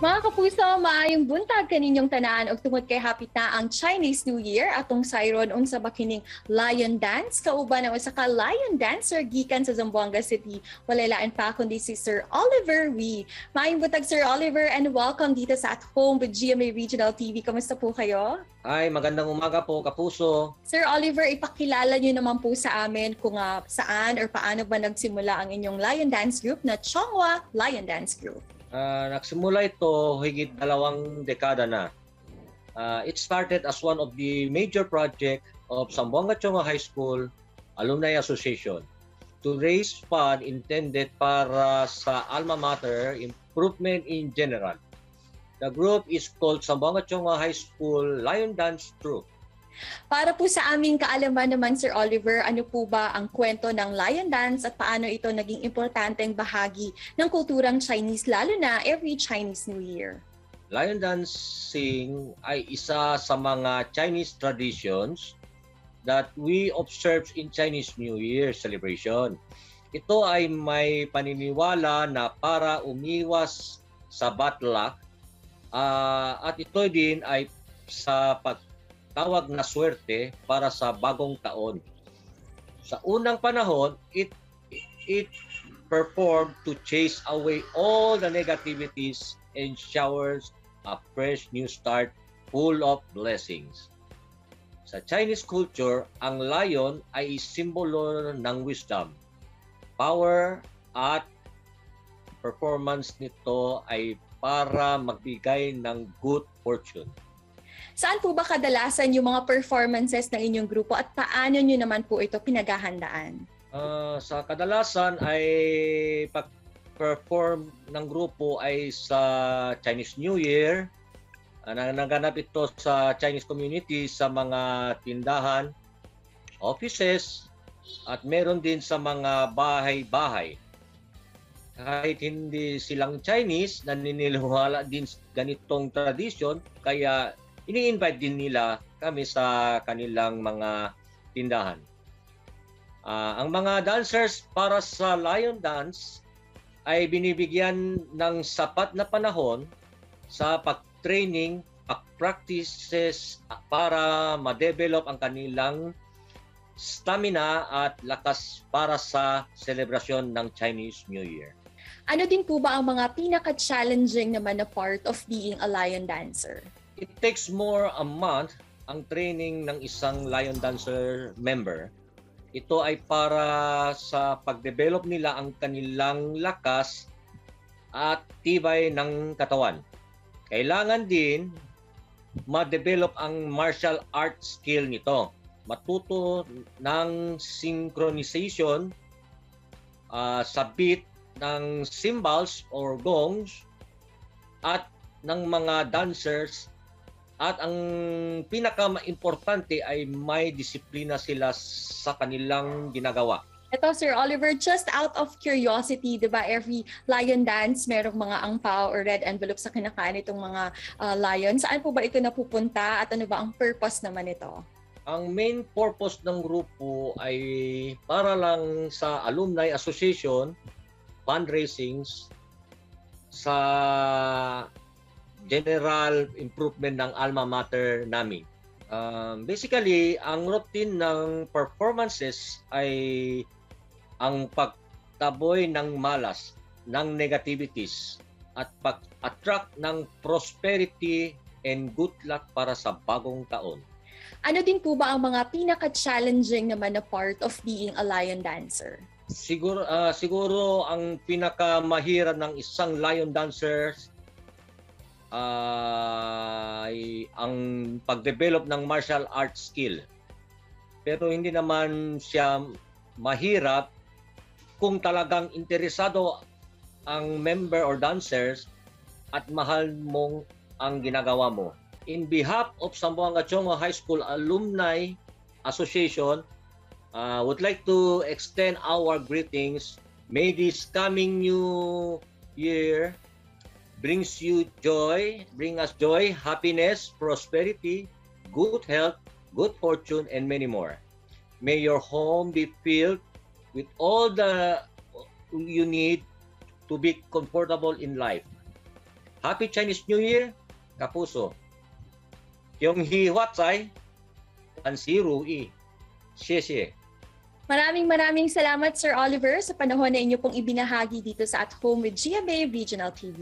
Mga kapuso, maayong buntag kaninyong tanan og tungod kay hapit na ang Chinese New Year atong sayron unsa ba kining Lion Dance kauban ang usa ka lion dancer gikan sa Zamboanga City. Walay lain pa kundi si Sir Oliver Wee. Maayong buntag Sir Oliver and welcome dito sa At Home with GMA Regional TV. Kamusta po kayo? Ay, magandang umaga po, kapuso. Sir Oliver, ipakilala niyo naman po sa amin kung saan or paano ba nagsimula ang inyong Lion Dance Group na Chonghua Lion Dance Group. Nagsimula ito higit 2 dekada na. It started as one of the major project of Zamboanga Chonghua High School Alumni Association to raise fund intended para sa alma mater improvement in general. The group is called Zamboanga Chonghua High School Lion Dance Troupe. Para po sa aming kaalaman naman, Sir Oliver, ano po ba ang kwento ng Lion Dance at paano ito naging importanteng bahagi ng kulturang Chinese, lalo na every Chinese New Year? Lion dancing ay isa sa mga Chinese traditions that we observe in Chinese New Year celebration. Ito ay may paniniwala na para umiwas sa bad luck at ito din ay sa tawag na swerte para sa bagong taon. Sa unang panahon, it performed to chase away all the negativities and showers a fresh new start full of blessings. Sa Chinese culture, ang lion ay simbolo ng wisdom, power at performance nito ay para magbigay ng good fortune. Saan po ba kadalasan yung mga performances ng inyong grupo at paano nyo naman po ito pinaghahandaan? Sa kadalasan ay pag-perform ng grupo ay sa Chinese New Year. Naganap ito sa Chinese community, sa mga tindahan, offices, at meron din sa mga bahay-bahay. Kahit hindi silang Chinese, naniniwala din ganitong tradisyon, kaya ini-invite din nila kami sa kanilang mga tindahan. Ang mga dancers para sa Lion Dance ay binibigyan ng sapat na panahon sa pag-training, pag-practices para ma-develop ang kanilang stamina at lakas para sa selebrasyon ng Chinese New Year. Ano din po ba ang mga pinaka-challenging naman na part of being a lion dancer? It takes more a month ang training ng isang lion dancer member. Ito ay para sa pag-develop nila ang kanilang lakas at tibay ng katawan. Kailangan din ma-develop ang martial art skill nito. Matuto ng synchronization sa beat ng cymbals or gongs at ng mga dancers. At ang pinaka-importante ay may disiplina sila sa kanilang ginagawa. Ito, Sir Oliver, just out of curiosity, di ba, every lion dance, merong mga angpao or red envelope sa kinakain itong mga lion. Saan po ba ito napupunta at ano ba ang purpose naman ito? Ang main purpose ng grupo ay para lang sa Alumni Association, fundraisings, sa general improvement ng alma mater namin. Basically, ang routine ng performances ay ang pagtaboy ng malas, ng negativities, at pag-attract ng prosperity and good luck para sa bagong taon. Ano din po ba ang mga pinaka-challenging naman na part of being a lion dancer? Siguro ang pinakamahirap ng isang lion dancer ay ang pag-develop ng martial arts skill. Pero hindi naman siya mahirap kung talagang interesado ang member or dancers at mahal mong ang ginagawa mo. In behalf of Zamboanga Chonghua High School Alumni Association, would like to extend our greetings. May this coming new year bring us joy, happiness, prosperity, good health, good fortune, and many more. May your home be filled with all the you need to be comfortable in life. Happy Chinese New Year, kapuso. Yung hi huatsai, ansi ruyi. Xie. Maraming salamat Sir Oliver sa panahon na inyo pong ibinahagi dito sa At Home with Gia Bay Regional TV.